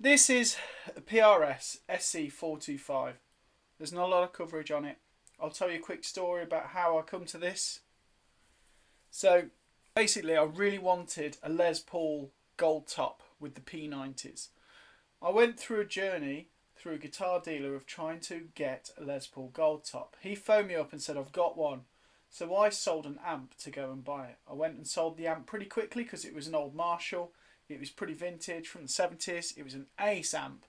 This is a PRS SC425. There's not a lot of coverage on it. I'll tell you a quick story about how I come to this. So basically I really wanted a Les Paul gold top with the P90s. I went through a journey through a guitar dealer of trying to get a Les Paul gold top. He phoned me up and said I've got one. So I sold an amp to go and buy it. I went and sold the amp pretty quickly because it was an old Marshall. It was pretty vintage from the 70s. It was an Ace amp.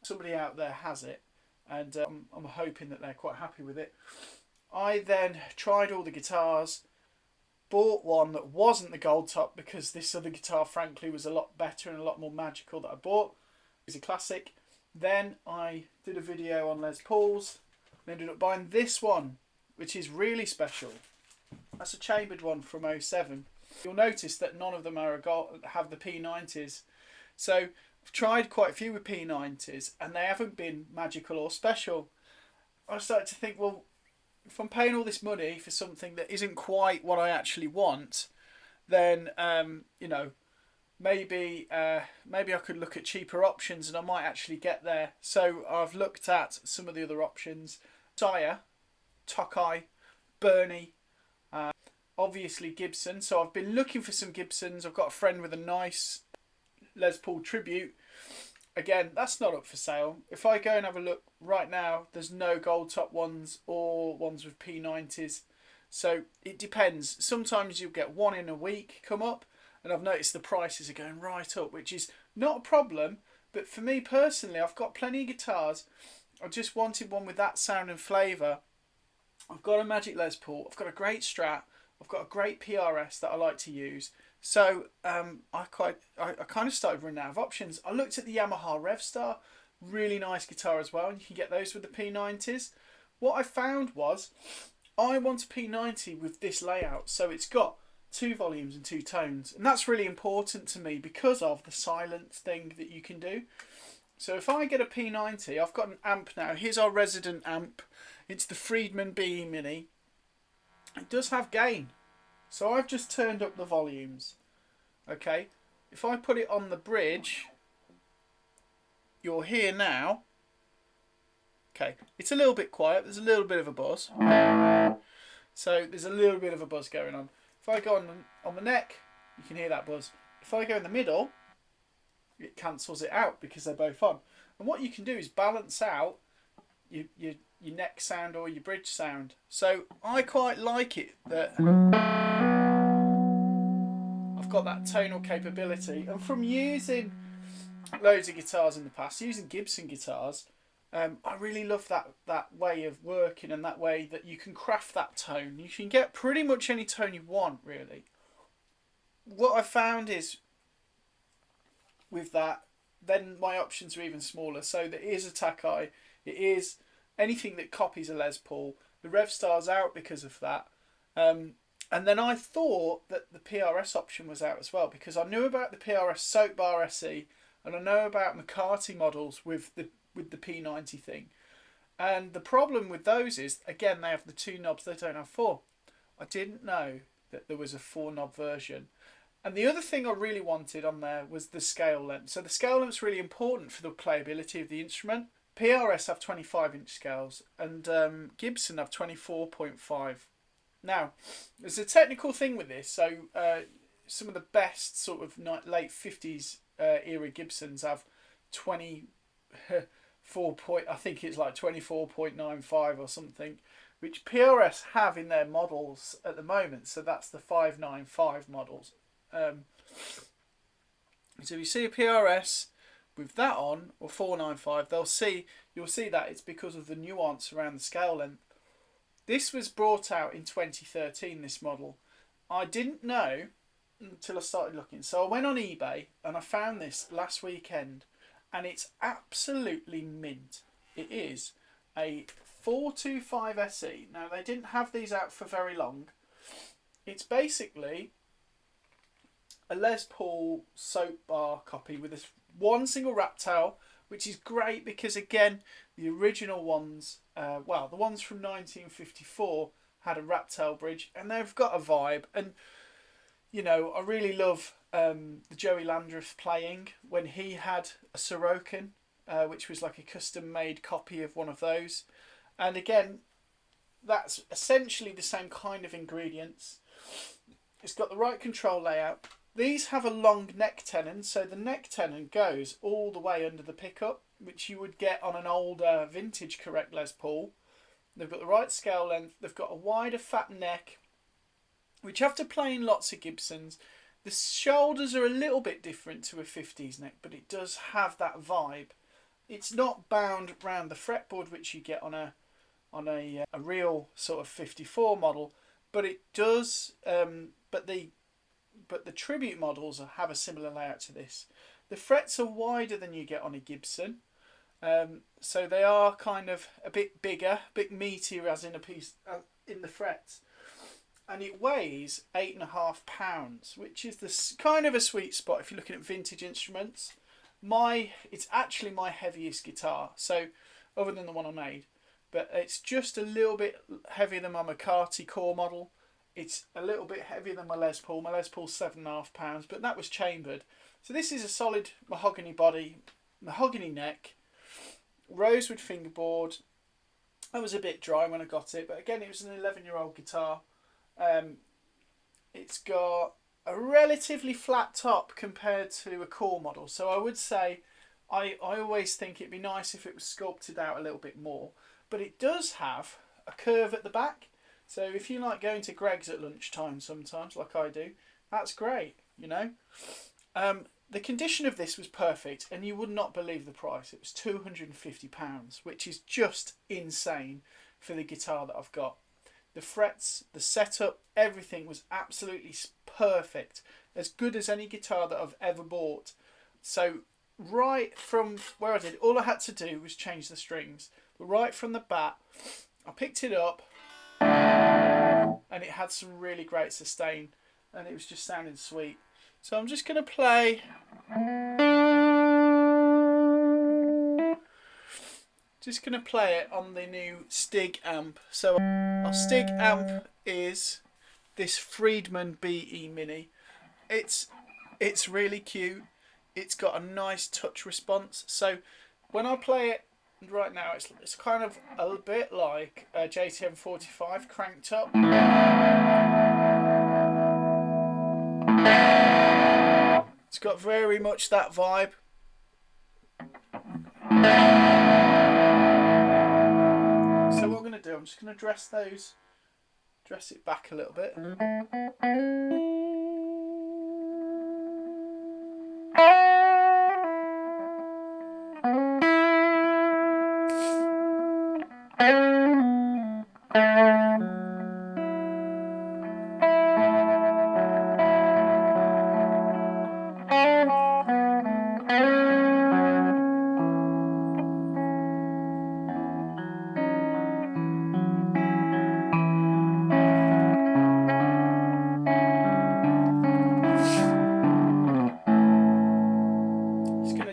Somebody out there has it, and I'm hoping that they're quite happy with it. I then tried all the guitars, bought one that wasn't the gold top because this other guitar frankly was a lot better and a lot more magical that I bought. It was a classic. Then I did a video on Les Pauls and ended up buying this one, which is really special. That's a chambered one from '07. You'll notice that none of them have the P90s. So I've tried quite a few with P90s and they haven't been magical or special. I started to think, well, if I'm paying all this money for something that isn't quite what I actually want, then you know, maybe I could look at cheaper options and I might actually get there. So I've looked at some of the other options: Sire, Tokai, Bernie, obviously Gibson. So I've been looking for some Gibsons. I've got a friend with a nice Les Paul tribute. Again, that's not up for sale. If I go and have a look right now, there's no gold top ones or ones with P90s. So it depends. Sometimes you'll get one in a week come up, and I've noticed the prices are going right up, which is not a problem. But for me personally, I've got plenty of guitars. I just wanted one with that sound and flavour. I've got a Magic Les Paul. I've got a great Strat. I've got a great PRS that I like to use. So I kind of started running out of options. I looked at the Yamaha Revstar, really nice guitar as well, and you can get those with the P90s. What I found was I want a P90 with this layout, so it's got 2 volumes and 2 tones, and that's really important to me because of the silence thing that you can do. So if I get a P90, I've got an amp now. Here's our resident amp. It's the Friedman BE Mini. It does have gain, so I've just turned up the volumes. Okay, if I put it on the bridge, you'll hear now. Okay, it's a little bit quiet. There's a little bit of a buzz. So there's a little bit of a buzz going on. If I go on the neck, you can hear that buzz. If I go in the middle, it cancels it out because they're both on. And what you can do is balance out your neck sound or your bridge sound. So I quite like it that I've got that tonal capability. And from using loads of guitars in the past, using Gibson guitars, I really love that way of working and that way that you can craft that tone. You can get pretty much any tone you want, really. What I found is with that, then my options are even smaller. So there is a Takai, it is anything that copies a Les Paul. The Revstar's out because of that. And then I thought that the PRS option was out as well because I knew about the PRS Soapbar SE and I know about McCarthy models with the P90 thing. And the problem with those is, again, they have the 2 knobs, they don't have 4. I didn't know that there was a 4-knob version. And the other thing I really wanted on there was the scale length. So the scale length's really important for the playability of the instrument. PRS have 25-inch scales and Gibson have 24.5. Now, there's a technical thing with this. So some of the best sort of late 50s era Gibsons have 24 point, I think it's like 24.95 or something, which PRS have in their models at the moment. So that's the 595 models. So if you see a PRS with that on, or 495, you'll see that it's because of the nuance around the scale length. This was brought out in 2013, this model. I didn't know until I started looking. So I went on eBay and I found this last weekend and it's absolutely mint. It is a 425 SE. Now they didn't have these out for very long. It's basically a Les Paul soap bar copy with this one single wrap tail, which is great because again the original ones, well, the ones from 1954 had a wrap tail bridge and they've got a vibe. And you know, I really love the Joey Landreth playing when he had a Sorokin, which was like a custom made copy of one of those. And again, that's essentially the same kind of ingredients. It's got the right control layout. These have a long neck tenon, so the neck tenon goes all the way under the pickup, which you would get on an older vintage correct Les Paul. They've got the right scale length. They've got a wider fat neck, which after playing lots of Gibsons, the shoulders are a little bit different to a 50s neck, but it does have that vibe. It's not bound round the fretboard, which you get on a real sort of 54 model, but it does. But the tribute models have a similar layout to this. The frets are wider than you get on a Gibson, so they are kind of a bit bigger, a bit meatier as in a piece in the frets. And it weighs 8.5 pounds, which is the kind of a sweet spot if you're looking at vintage instruments. It's actually my heaviest guitar, so other than the one I made, but it's just a little bit heavier than my McCarthy core model. It's a little bit heavier than my Les Paul. My Les Paul's 7.5 pounds, but that was chambered. So this is a solid mahogany body, mahogany neck, rosewood fingerboard. I was a bit dry when I got it, but again, it was an 11-year-old guitar. It's got a relatively flat top compared to a core model, so I would say I always think it'd be nice if it was sculpted out a little bit more, but it does have a curve at the back, so if you like going to Greg's at lunchtime sometimes like I do, that's great, you know. The condition of this was perfect, and you would not believe the price. It was £250, which is just insane for the guitar that I've got. The frets, the setup, everything was absolutely perfect. As good as any guitar that I've ever bought. So right from where I did, all I had to do was change the strings. But right from the bat, I picked it up and it had some really great sustain and it was just sounding sweet. So I'm just going to play... Just going to play it on the new Stig amp. So our Stig amp is this Friedman BE Mini. It's really cute. It's got a nice touch response. So when I play it right now, it's kind of a bit like a JTM 45 cranked up. It's got very much that vibe. So what I'm going to do, I'm just going to dress it back a little bit.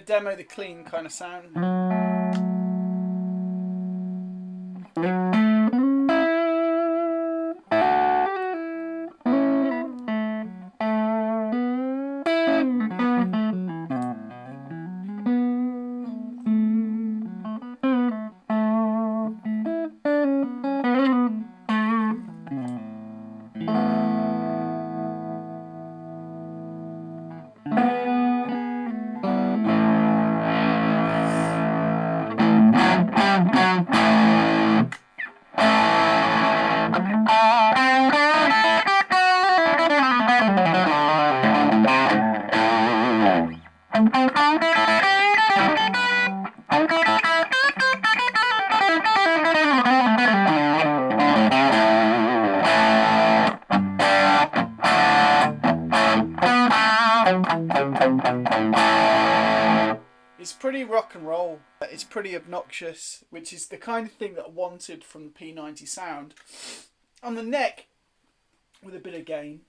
Demo the clean kind of sound. It's pretty rock and roll. It's pretty obnoxious, which is the kind of thing that I wanted from the P90 sound. On the neck, with a bit of gain.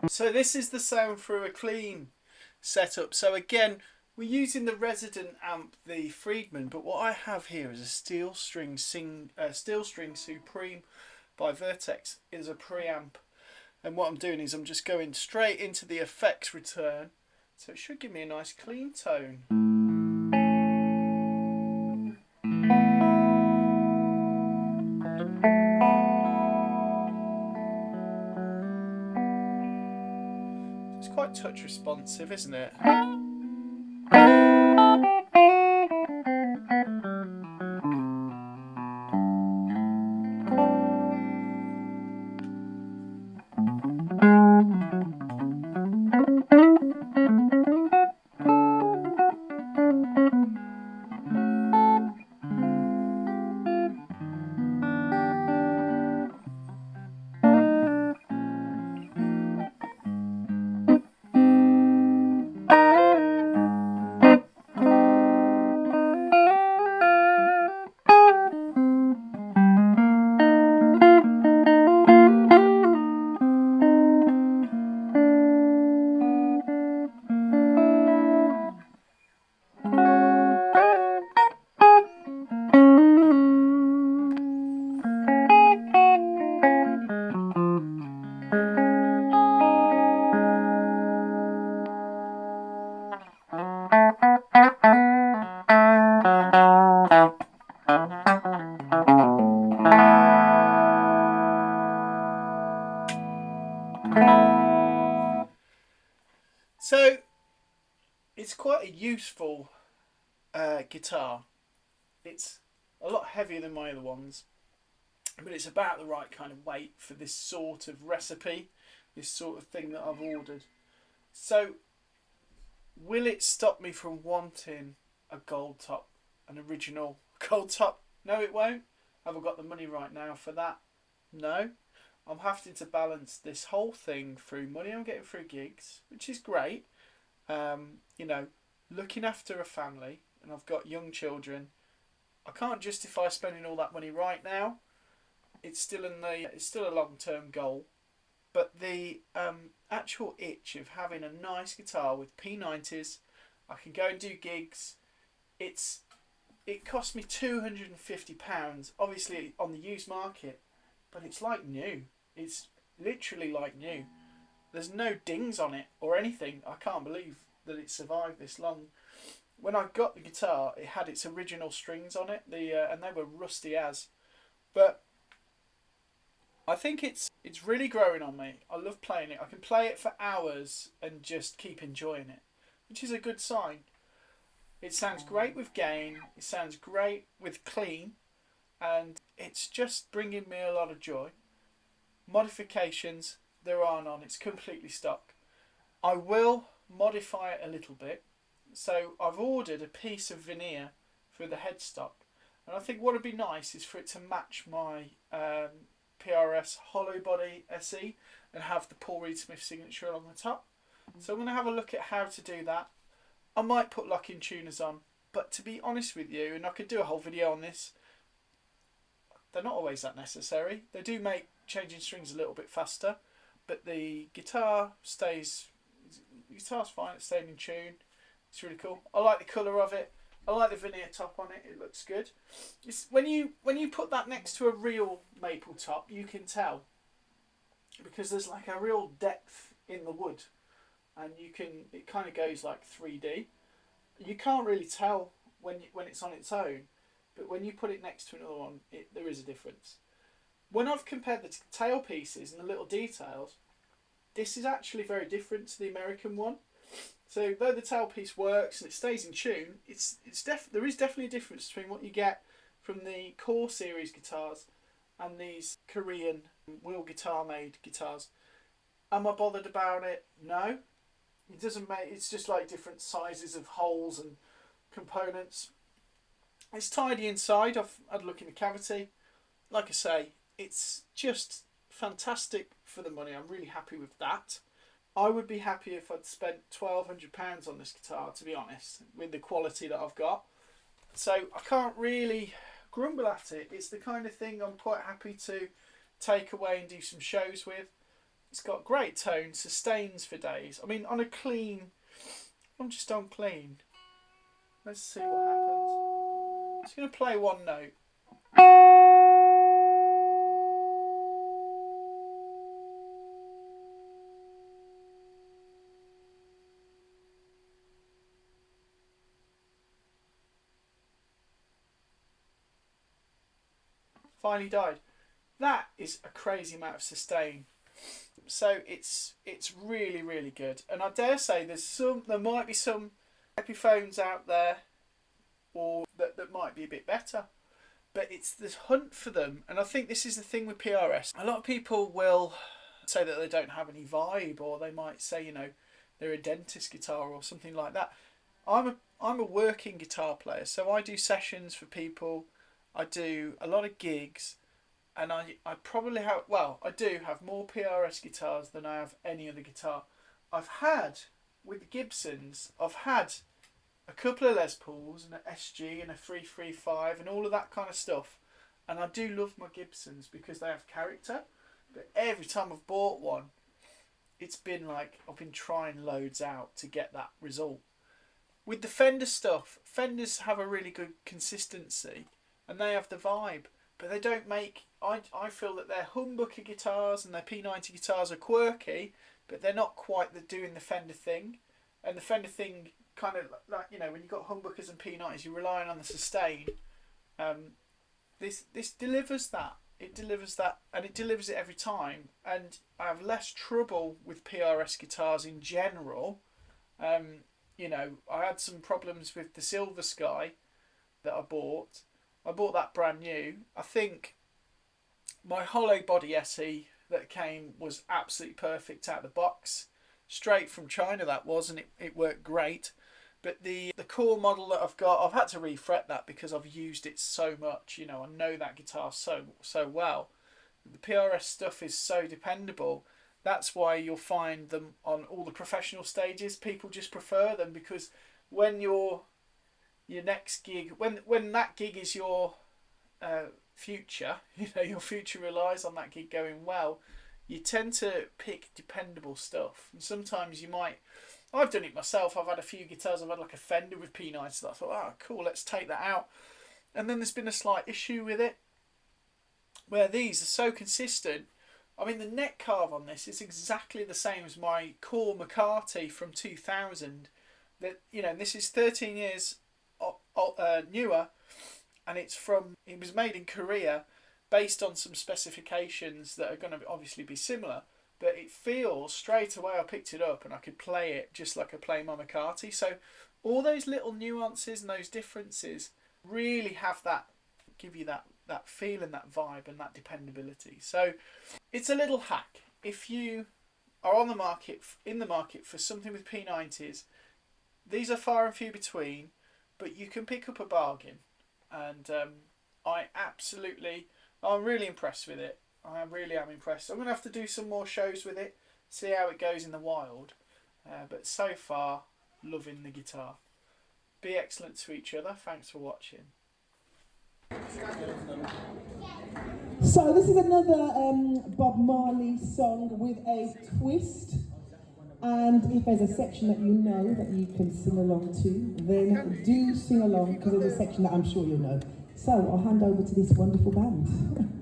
So this is the sound through a clean setup. So again, We're using the resident amp, the Friedman, but what I have here is a Steel String Supreme by Vertex. It is a preamp, and what I'm doing is I'm just going straight into the effects return, so it should give me a nice clean tone. It's quite touch responsive, isn't it? So it's quite a useful guitar. It's a lot heavier than my other ones, but it's about the right kind of weight for this sort of recipe, this sort of thing that I've ordered. So will it stop me from wanting a gold top, an original gold top? No, it won't. Have I got the money right now for that? No. I'm having to balance this whole thing through money I'm getting through gigs, which is great. You know, looking after a family, and I've got young children. I can't justify spending all that money right now. It's still a long-term goal. But the actual itch of having a nice guitar with P90s, I can go and do gigs. It cost me £250, obviously on the used market, but it's like new. It's literally like new. There's no dings on it or anything. I can't believe that it survived this long. When I got the guitar, it had its original strings on it, and they were rusty as. But I think it's really growing on me. I love playing it. I can play it for hours and just keep enjoying it, which is a good sign. It sounds great with gain. It sounds great with clean, and it's just bringing me a lot of joy. Modifications, there are none. It's completely stock. I will modify it a little bit. So I've ordered a piece of veneer for the headstock, and I think what would be nice is for it to match my PRS hollow body SE and have the Paul Reed Smith signature along the top. So I'm going to have a look at how to do that. I might put locking tuners on, but to be honest with you, and I could do a whole video on this, they're not always that necessary. They do make changing strings a little bit faster, but the guitar's fine, it's staying in tune. It's really cool. I like the colour of it. I like the veneer top on it. It looks good. When you put that next to a real maple top, you can tell, because there's like a real depth in the wood, and it kind of goes like 3D. You can't really tell when it's on its own, but when you put it next to another one, there is a difference. When I've compared the tail pieces and the little details, this is actually very different to the American one. So though the tailpiece works and it stays in tune, there is definitely a difference between what you get from the Core series guitars and these Korean wheel guitar made guitars. Am I bothered about it? No. It doesn't make. It's just like different sizes of holes and components. It's tidy inside. I've had a look in the cavity. Like I say, it's just fantastic for the money. I'm really happy with that. I would be happy if I'd spent £1,200 on this guitar, to be honest, with the quality that I've got. So I can't really grumble at it. It's the kind of thing I'm quite happy to take away and do some shows with. It's got great tone, sustains for days. I mean, on a clean, I'm just on clean. Let's see what happens. I'm just going to play one note. Finally died. That is a crazy amount of sustain. So it's really, really good. And I dare say there might be some Epiphones out there or that might be a bit better. But it's this hunt for them. And I think this is the thing with PRS. A lot of people will say that they don't have any vibe, or they might say, you know, they're a dentist guitar or something like that. I'm a working guitar player, so I do sessions for people. I do a lot of gigs, and I probably have, well, I do have more PRS guitars than I have any other guitar. I've had, with the Gibsons, I've had a couple of Les Pauls and an SG and a 335 and all of that kind of stuff. And I do love my Gibsons because they have character. But every time I've bought one, it's been like I've been trying loads out to get that result. With the Fender stuff, Fenders have a really good consistency and they have the vibe, but they don't make... I feel that their humbucker guitars and their P90 guitars are quirky, but they're not quite doing the Fender thing. And the Fender thing, kind of like, you know, when you've got humbuckers and P90s, you're relying on the sustain. This delivers that. It delivers that, and it delivers it every time. And I have less trouble with PRS guitars in general. You know, I had some problems with the Silver Sky that I bought. I bought that brand new. I think my hollow body SE that came was absolutely perfect out of the box. Straight from China that was, and it worked great. But the core model that I've got, I've had to refret that because I've used it so much. You know, I know that guitar so well. The PRS stuff is so dependable. That's why you'll find them on all the professional stages. People just prefer them because when your next gig, when that gig is your future, you know, your future relies on that gig going well, you tend to pick dependable stuff. And sometimes you might... I've done it myself. I've had a few guitars. I've had like a Fender with P90s that I thought, oh, cool, let's take that out. And then there's been a slight issue with it where these are so consistent. I mean, the neck carve on this is exactly the same as my core McCarthy from 2000. That, you know, this is 13 years newer, and it was made in Korea based on some specifications that are going to obviously be similar. But it feels straight away, I picked it up and I could play it just like I play my McCarthy. So all those little nuances and those differences really have that, give you that feel and that vibe and that dependability. So it's a little hack. If you are in the market for something with P90s, these are far and few between, but you can pick up a bargain. And I'm really impressed with it. I really am impressed. I'm going to have to do some more shows with it, see how it goes in the wild. But so far, loving the guitar. Be excellent to each other. Thanks for watching. So this is another Bob Marley song with a twist. And if there's a section that you know that you can sing along to, then do sing along, because there's a section that I'm sure you'll know. So I'll hand over to this wonderful band.